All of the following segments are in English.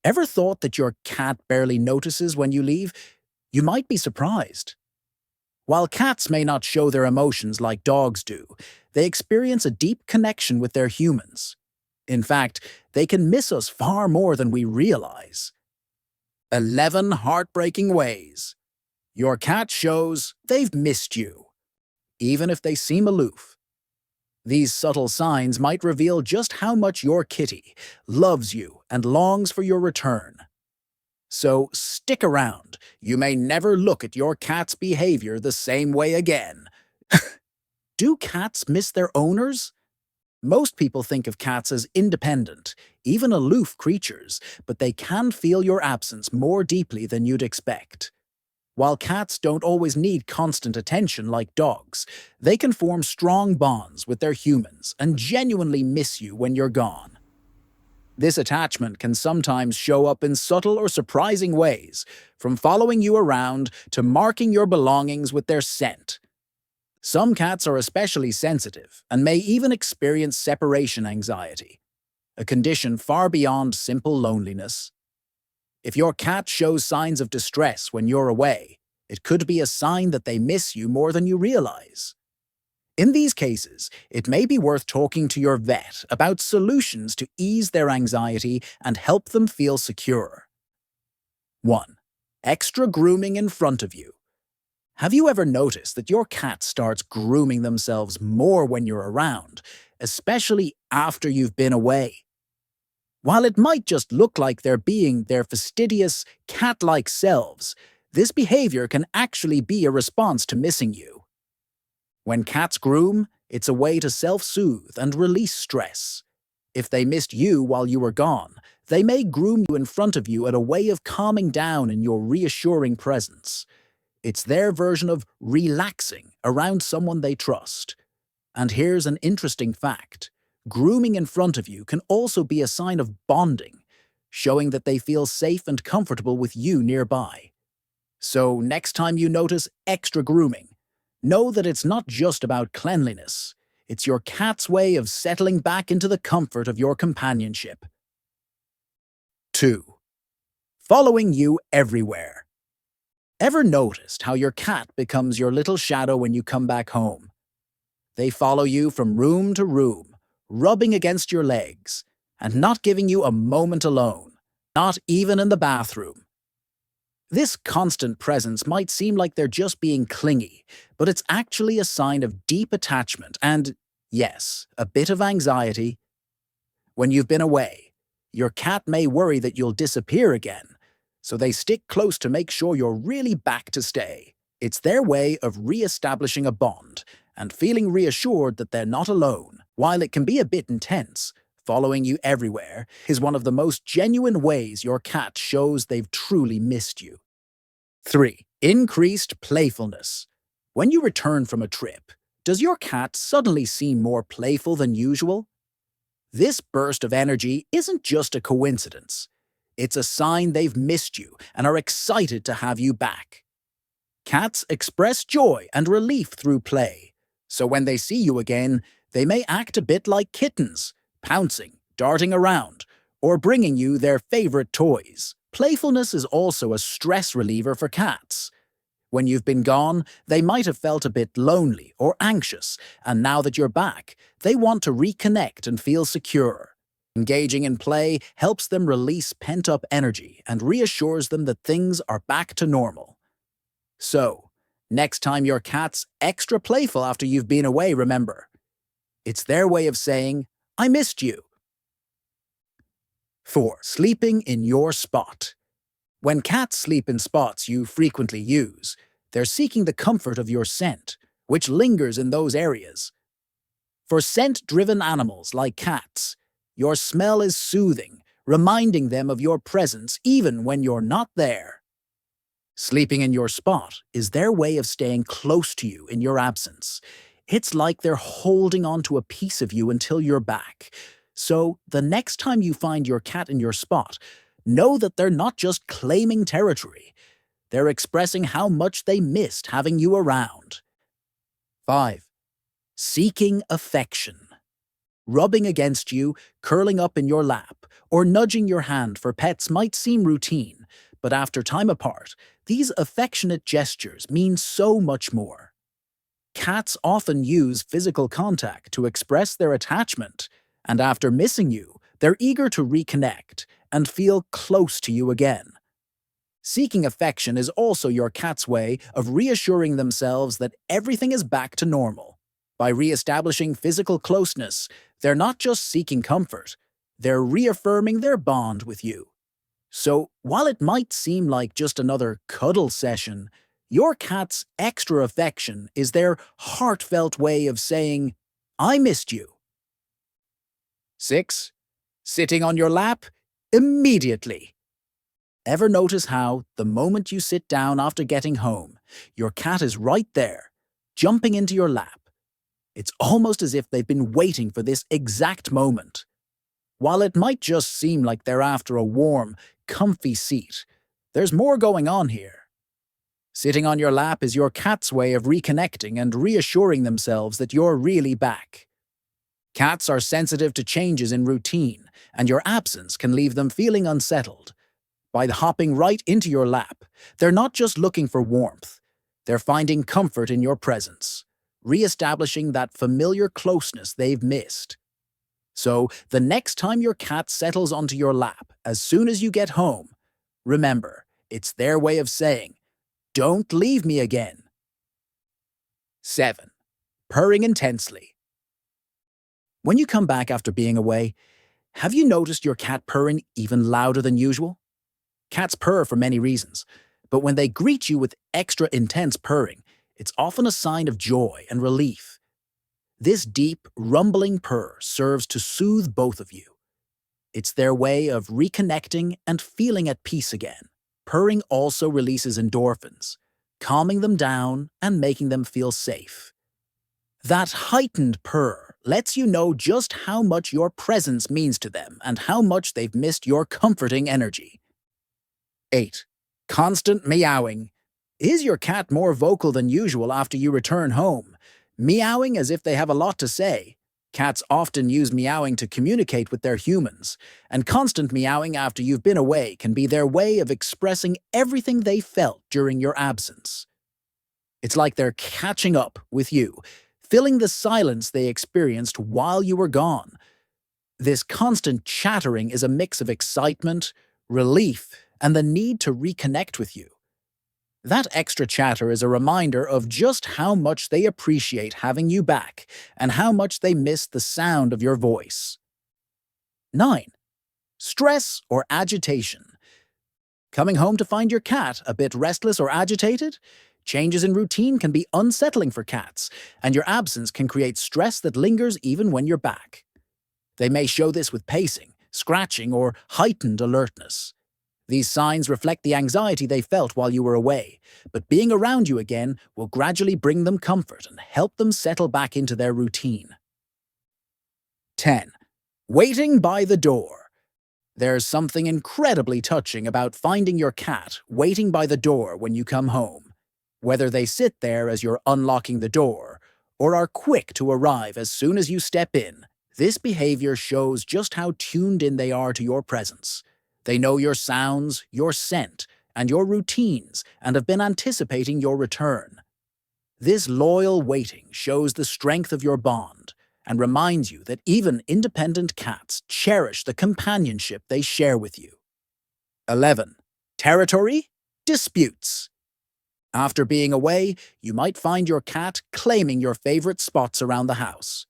Ever thought that your cat barely notices when you leave? You might be surprised. While cats may not show their emotions like dogs do, they experience a deep connection with their humans. In fact, they can miss us far more than we realize. 11 heartbreaking ways your cat shows they've missed you, even if they seem aloof. These subtle signs might reveal just how much your kitty loves you and longs for your return. So stick around. You may never look at your cat's behavior the same way again. Do cats miss their owners? Most people think of cats as independent, even aloof creatures, but they can feel your absence more deeply than you'd expect. While cats don't always need constant attention like dogs, they can form strong bonds with their humans and genuinely miss you when you're gone. This attachment can sometimes show up in subtle or surprising ways, from following you around to marking your belongings with their scent. Some cats are especially sensitive and may even experience separation anxiety, a condition far beyond simple loneliness. If your cat shows signs of distress when you're away, it could be a sign that they miss you more than you realize. In these cases, it may be worth talking to your vet about solutions to ease their anxiety and help them feel secure. 1. Extra grooming in front of you. Have you ever noticed that your cat starts grooming themselves more when you're around, especially after you've been away? While it might just look like they're being their fastidious, cat-like selves, this behavior can actually be a response to missing you. When cats groom, it's a way to self-soothe and release stress. If they missed you while you were gone, they may groom you in front of you as a way of calming down in your reassuring presence. It's their version of relaxing around someone they trust. And here's an interesting fact. Grooming in front of you can also be a sign of bonding, showing that they feel safe and comfortable with you nearby. So next time you notice extra grooming, know that it's not just about cleanliness. It's your cat's way of settling back into the comfort of your companionship. 2. Following you everywhere. Ever noticed how your cat becomes your little shadow when you come back home? They follow you from room to room, rubbing against your legs, and not giving you a moment alone, not even in the bathroom. This constant presence might seem like they're just being clingy, but it's actually a sign of deep attachment and, yes, a bit of anxiety. When you've been away, your cat may worry that you'll disappear again, so they stick close to make sure you're really back to stay. It's their way of re-establishing a bond and feeling reassured that they're not alone. While it can be a bit intense, following you everywhere is one of the most genuine ways your cat shows they've truly missed you. 3. Increased playfulness. When you return from a trip, does your cat suddenly seem more playful than usual? This burst of energy isn't just a coincidence. It's a sign they've missed you and are excited to have you back. Cats express joy and relief through play, so when they see you again, they may act a bit like kittens, pouncing, darting around, or bringing you their favorite toys. Playfulness is also a stress reliever for cats. When you've been gone, they might have felt a bit lonely or anxious, and now that you're back, they want to reconnect and feel secure. Engaging in play helps them release pent-up energy and reassures them that things are back to normal. So, next time your cat's extra playful after you've been away, remember, it's their way of saying, "I missed you." 4. Sleeping in your spot. When cats sleep in spots you frequently use, they're seeking the comfort of your scent, which lingers in those areas. For scent-driven animals like cats, your smell is soothing, reminding them of your presence even when you're not there. Sleeping in your spot is their way of staying close to you in your absence. It's like they're holding on to a piece of you until you're back. So, the next time you find your cat in your spot, know that they're not just claiming territory. They're expressing how much they missed having you around. 5. Seeking affection. Rubbing against you, curling up in your lap, or nudging your hand for pets might seem routine, but after time apart, these affectionate gestures mean so much more. Cats often use physical contact to express their attachment, and after missing you, they're eager to reconnect and feel close to you again. Seeking affection is also your cat's way of reassuring themselves that everything is back to normal. By re-establishing physical closeness, they're not just seeking comfort, they're reaffirming their bond with you. So, while it might seem like just another cuddle session, your cat's extra affection is their heartfelt way of saying, I missed you. 6. Sitting on your lap immediately. Ever notice how, the moment you sit down after getting home, your cat is right there, jumping into your lap? It's almost as if they've been waiting for this exact moment. While it might just seem like they're after a warm, comfy seat, there's more going on here. Sitting on your lap is your cat's way of reconnecting and reassuring themselves that you're really back. Cats are sensitive to changes in routine, and your absence can leave them feeling unsettled. By hopping right into your lap, they're not just looking for warmth, they're finding comfort in your presence, re-establishing that familiar closeness they've missed. So, the next time your cat settles onto your lap, as soon as you get home, remember, it's their way of saying, don't leave me again. 7. Purring intensely. When you come back after being away, have you noticed your cat purring even louder than usual? Cats purr for many reasons, but when they greet you with extra intense purring, it's often a sign of joy and relief. This deep, rumbling purr serves to soothe both of you. It's their way of reconnecting and feeling at peace again. Purring also releases endorphins, calming them down and making them feel safe. That heightened purr lets you know just how much your presence means to them and how much they've missed your comforting energy. 8. Constant meowing. Is your cat more vocal than usual after you return home? Meowing as if they have a lot to say. Cats often use meowing to communicate with their humans, and constant meowing after you've been away can be their way of expressing everything they felt during your absence. It's like they're catching up with you, filling the silence they experienced while you were gone. This constant chattering is a mix of excitement, relief, and the need to reconnect with you. That extra chatter is a reminder of just how much they appreciate having you back and how much they miss the sound of your voice. 9. Stress or agitation. Coming home to find your cat a bit restless or agitated? Changes in routine can be unsettling for cats, and your absence can create stress that lingers even when you're back. They may show this with pacing, scratching, or heightened alertness. These signs reflect the anxiety they felt while you were away, but being around you again will gradually bring them comfort and help them settle back into their routine. 10. Waiting by the door. There's something incredibly touching about finding your cat waiting by the door when you come home. Whether they sit there as you're unlocking the door, or are quick to arrive as soon as you step in, this behavior shows just how tuned in they are to your presence. They know your sounds, your scent, and your routines, and have been anticipating your return. This loyal waiting shows the strength of your bond and reminds you that even independent cats cherish the companionship they share with you. 11. Territory? Disputes. After being away, you might find your cat claiming your favorite spots around the house.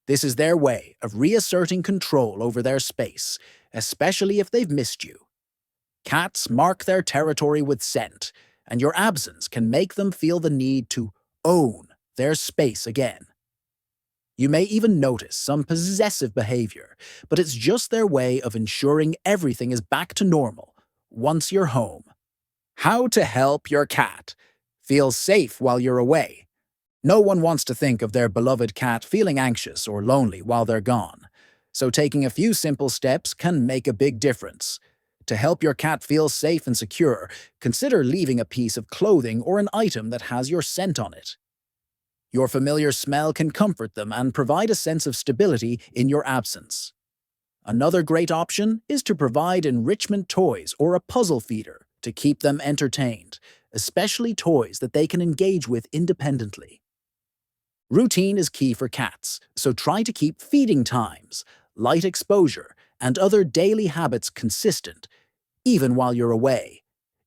This is their way of reasserting control over their space, especially if they've missed you. Cats mark their territory with scent, and your absence can make them feel the need to own their space again. You may even notice some possessive behavior, but it's just their way of ensuring everything is back to normal once you're home. How to help your cat feel safe while you're away. No one wants to think of their beloved cat feeling anxious or lonely while they're gone, so taking a few simple steps can make a big difference. To help your cat feel safe and secure, consider leaving a piece of clothing or an item that has your scent on it. Your familiar smell can comfort them and provide a sense of stability in your absence. Another great option is to provide enrichment toys or a puzzle feeder to keep them entertained, especially toys that they can engage with independently. Routine is key for cats, so try to keep feeding times, light exposure, and other daily habits consistent, even while you're away.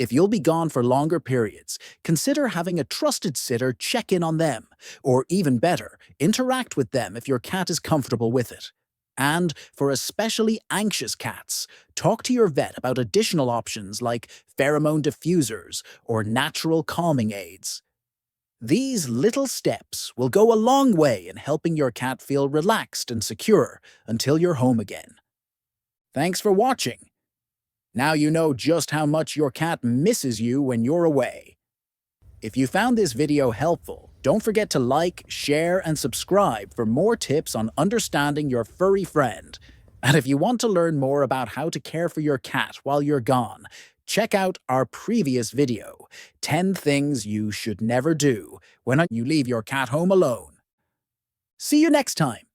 If you'll be gone for longer periods, consider having a trusted sitter check in on them, or even better, interact with them if your cat is comfortable with it. And for especially anxious cats, talk to your vet about additional options like pheromone diffusers or natural calming aids. These little steps will go a long way in helping your cat feel relaxed and secure until you're home again. Thanks for watching. Now you know just how much your cat misses you when you're away. If you found this video helpful, don't forget to like, share, and subscribe for more tips on understanding your furry friend. And if you want to learn more about how to care for your cat while you're gone, check out our previous video, 10 Things You Should Never Do When You Leave Your Cat Home Alone. See you next time!